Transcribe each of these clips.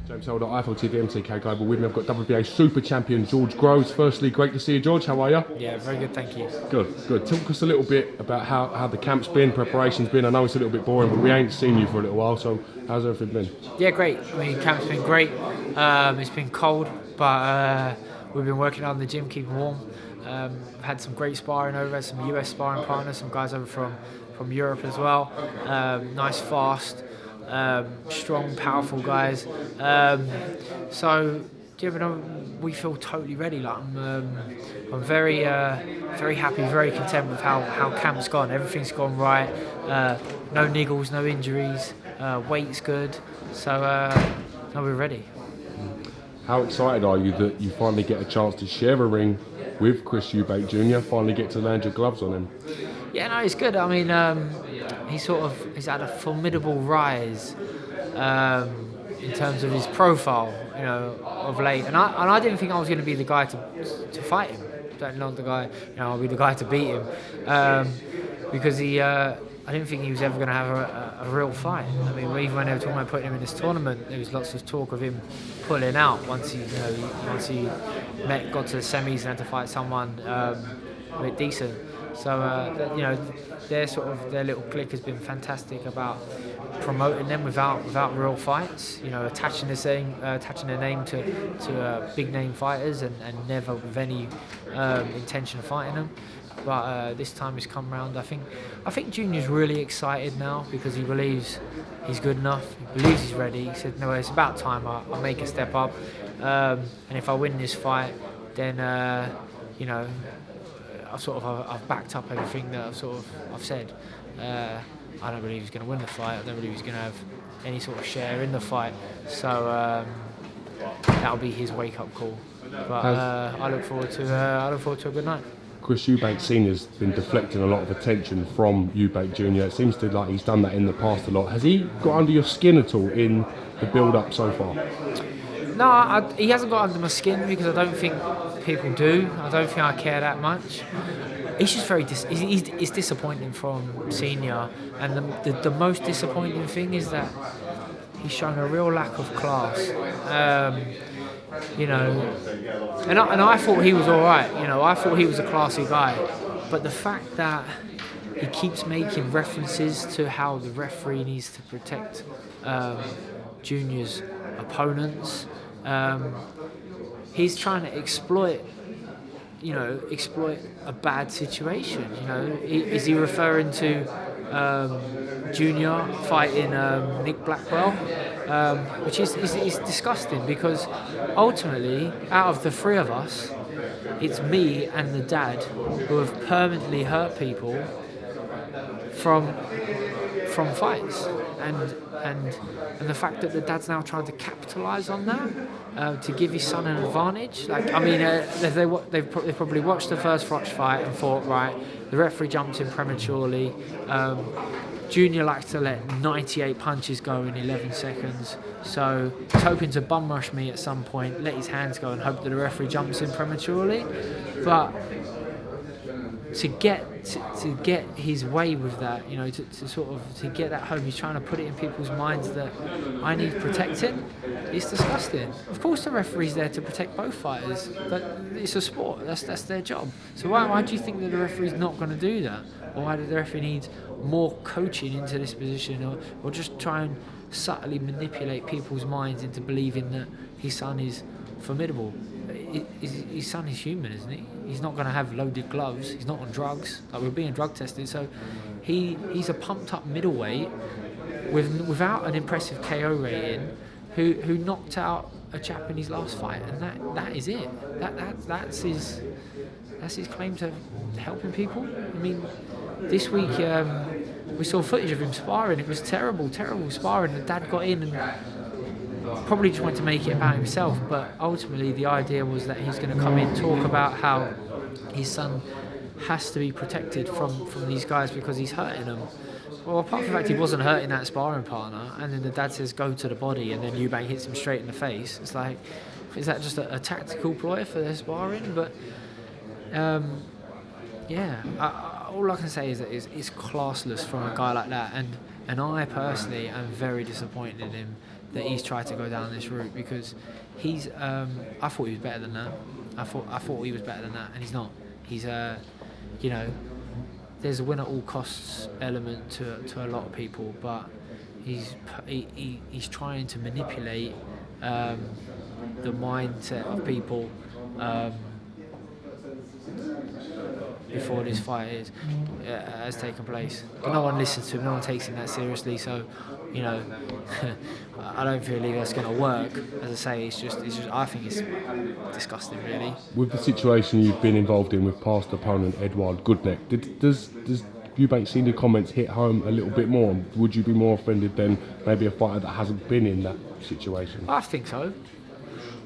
James Holder, IFL TV, MTK Global. With me, I've got WBA Super Champion George Groves. Firstly, great to see you, George. How are you? Yeah, very good, thank you. Good, good. Talk us a little bit about how the camp's been, preparation's been. I know it's a little bit boring, but we ain't seen you for a little while, so how's everything been? Yeah, great. I mean, camp's been great. It's been cold, but we've been working on the gym, keeping warm. Had some great sparring over, some US sparring partners, some guys over from Europe as well. Nice, fast, strong, powerful guys. So, yeah, but we feel totally ready. Like I'm very happy, very content with how camp's gone. Everything's gone right. No niggles, no injuries. Weight's good. So now we're ready. How excited are you that you finally get a chance to share a ring with Chris Eubank Jr., finally get to land your gloves on him? Yeah, no, it's good. I mean, he's had a formidable rise in terms of his profile, of late. And I didn't think I was going to be the guy to fight him. Certainly not the guy, I'll be the guy to beat him, because I didn't think he was ever going to have a real fight. I mean, even when they were talking about putting him in this tournament, there was lots of talk of him pulling out once he got to the semis and had to fight someone a bit decent. So their little clique has been fantastic about promoting them without real fights. Attaching their name to big name fighters and never with any intention of fighting them. But this time he's come round. I think Junior's really excited now because he believes he's good enough. He believes he's ready. He said, "No, it's about time I'll make a step up. And if I win this fight, then I've backed up everything that I've said. I don't believe he's going to win the fight. I don't believe he's going to have any sort of share in the fight. So that'll be his wake-up call. But I look forward to a good night." Chris Eubank Sr.'s been deflecting a lot of attention from Eubank Jr. It seems to like he's done that in the past a lot. Has he got under your skin at all in the build-up so far? No, he hasn't got under my skin because I don't think people do. I don't think I care that much. It's just very it's disappointing from Senior, and the most disappointing thing is that he's shown a real lack of class. And I thought he was all right. I thought he was a classy guy, but the fact that he keeps making references to how the referee needs to protect Junior's opponents, he's trying to exploit a bad situation. Is he referring to Junior fighting Nick Blackwell, which is disgusting because ultimately, out of the three of us, it's me and the dad who have permanently hurt people from fights, and the fact that the dad's now trying to capitalise on that to give his son an advantage. They've probably watched the first Froch fight and thought, right, the referee jumped in prematurely. Junior likes to let 98 punches go in 11 seconds, so he's hoping to bum rush me at some point, let his hands go and hope that the referee jumps in prematurely. But to get his way with that, to get that home, he's trying to put it in people's minds that I need protecting. It's disgusting. Of course, the referee's there to protect both fighters, but it's a sport. That's their job. So why do you think that the referee's not going to do that? Or why does the referee need more coaching into this position, or just try and subtly manipulate people's minds into believing that his son is formidable? His son is human, isn't he? He's not going to have loaded gloves. He's not on drugs. Like, we're being drug tested. So he's a pumped up middleweight without an impressive KO rating, who knocked out a chap in his last fight, and that is it. That's his claim to helping people. I mean, this week we saw footage of him sparring. It was terrible sparring. The dad got in and probably just wanted to make it about himself, but ultimately the idea was that he's going to come in, talk about how his son has to be protected from these guys because he's hurting them. Well, apart from the fact he wasn't hurting that sparring partner, and then the dad says go to the body, and then Eubank hits him straight in the face. It's like, is that just a tactical ploy for their sparring? But all I can say is that it's classless from a guy like that, and I personally am very disappointed in him that he's tried to go down this route, because he's I thought he was better than that. I thought he was better than that, and he's not. He's you know, there's a win at all costs element to a lot of people, but he's trying to manipulate the mindset of people before this fight has taken place. But no one listens to him, no one takes him that seriously, so, you know, I don't feel like that's going to work. As I say, it's just I think it's disgusting, really. With the situation you've been involved in with past opponent Edouard Goodneck, does Eubank senior comments hit home a little bit more? Would you be more offended than maybe a fighter that hasn't been in that situation? I think so.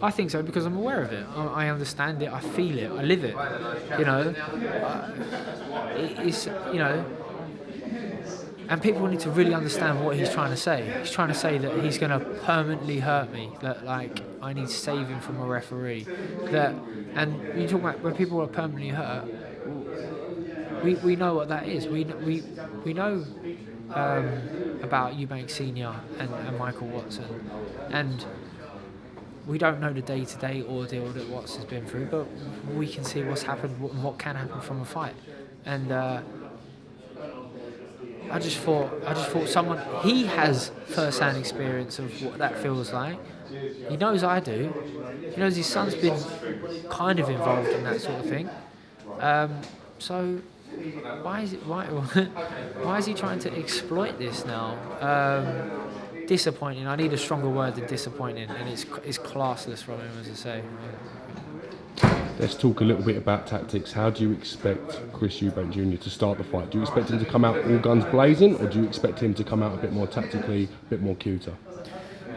Because I'm aware of it. I understand it. I feel it. I live it. You know, it's, you know, and people need to really understand what he's trying to say. He's trying to say that he's going to permanently hurt me. That, like, I need saving from a referee. That, and you talk about when people are permanently hurt. We know what that is. We know about Eubank Senior and Michael Watson, and we don't know the day-to-day ordeal that Watson's been through, but we can see what's happened, what can happen from a fight, and I just thought someone, he has first-hand experience of what that feels like. He knows I do. He knows his son's been kind of involved in that sort of thing. So why is he trying to exploit this now? Disappointing. I need a stronger word than disappointing, and it's classless from him, as I say. Let's talk a little bit about tactics. How do you expect Chris Eubank Jr. to start the fight? Do you expect him to come out all guns blazing, or do you expect him to come out a bit more tactically, a bit more cuter?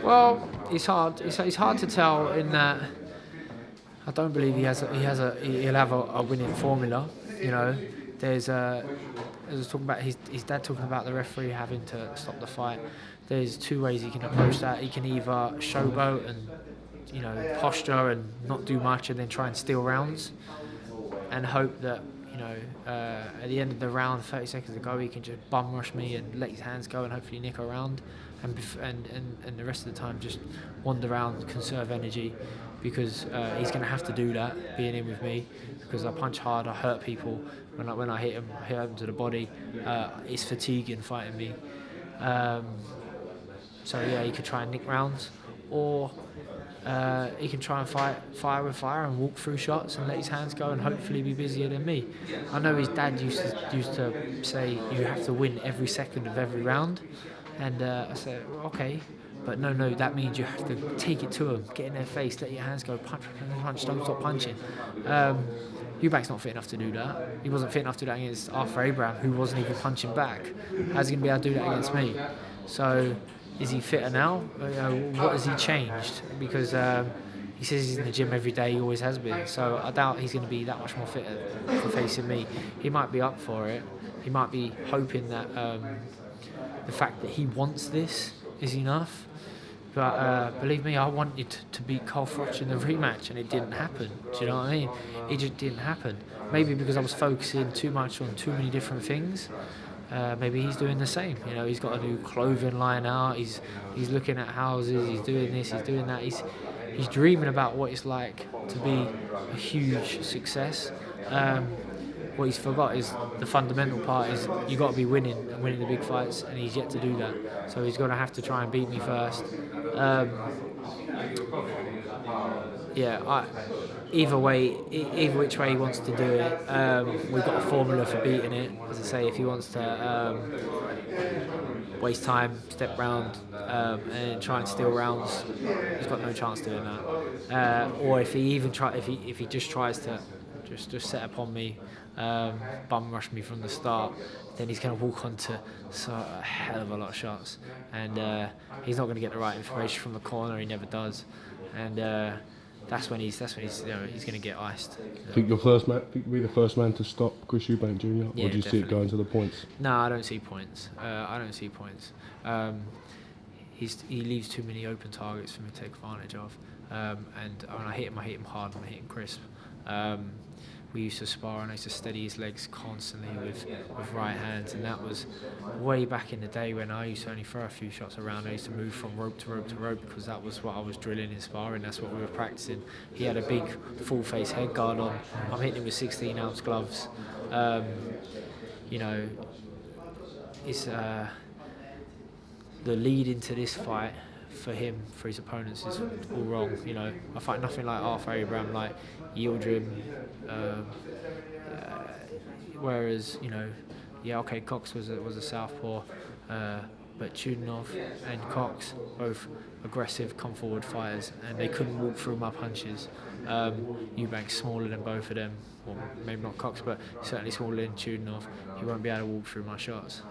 Well, it's hard. It's hard to tell in that I don't believe he'll have a winning formula. You know, there's as I was talking about his dad talking about the referee having to stop the fight. There's two ways he can approach that. He can either showboat and, you know, posture and not do much, and then try and steal rounds, and hope that, you know, at the end of the round, 30 seconds to go, he can just bum rush me and let his hands go and hopefully nick a round, and the rest of the time just wander around, conserve energy, because he's going to have to do that being in with me, because I punch hard, I hurt people when I hit him to the body. It's fatiguing fighting me. So yeah, he could try and nick rounds, or he can try and fight fire with fire and walk through shots and let his hands go and hopefully be busier than me. I know his dad used to say you have to win every second of every round, and I said, well, okay, but no, that means you have to take it to them, get in their face, let your hands go, punch, don't stop punching. Eubank's not fit enough to do that. He wasn't fit enough to do that against Arthur Abraham, who wasn't even punching back. How's he going to be able to do that against me? So, is he fitter now? What has he changed? Because he says he's in the gym every day, he always has been. So I doubt he's going to be that much more fitter for facing me. He might be up for it. He might be hoping that the fact that he wants this is enough. But believe me, I wanted to beat Carl Froch in the rematch, and it didn't happen. Do you know what I mean? It just didn't happen. Maybe because I was focusing too much on too many different things. Maybe he's doing the same. You know, he's got a new clothing line out. He's looking at houses. He's doing this. He's doing that. He's dreaming about what it's like to be a huge success. What he's forgot is the fundamental part is you got to be winning the big fights, and he's yet to do that. So he's going to have to try and beat me first. Either which way he wants to do it, we've got a formula for beating it. As I say, if he wants to waste time, step round, and try and steal rounds, he's got no chance doing that. Or if he just tries to just set upon me, bum rush me from the start, then he's going to walk onto a hell of a lot of shots, and he's not going to get the right information from the corner. He never does, and that's when he's he's going to get iced. Think you'll be the first man to stop Chris Eubank Jr. Yeah, or do you definitely see it going to the points? No, I don't see points. He leaves too many open targets for me to take advantage of, and when I hit him hard and I hit him crisp. we used to spar and I used to steady his legs constantly with right hands, and that was way back in the day when I used to only throw a few shots around. I used to move from rope to rope to rope because that was what I was drilling in sparring, that's what we were practicing. He had a big full face head guard on. I'm hitting him with 16-ounce gloves. You know, it's the lead into this fight for him, for his opponents, is all wrong. You know, I fight nothing like Arthur Abraham, like Yildirim, whereas, you know, yeah, okay, Cox was a southpaw, but Chudinov and Cox, both aggressive, come forward fighters, and they couldn't walk through my punches. Eubank's smaller than both of them, well, maybe not Cox, but certainly smaller than Chudinov. He won't be able to walk through my shots.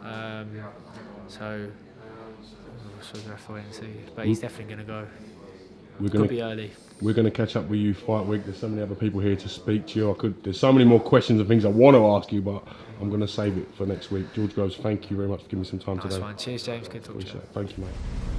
So we'll have to wait and see. But he's definitely going to go. Could be early. We're going to catch up with you fight week. There's so many other people here to speak to you. There's so many more questions and things I want to ask you, but I'm going to save it for next week. George Groves, thank you very much for giving me some time today. Nice one. Cheers, James. Good talking to you. Thank you, mate.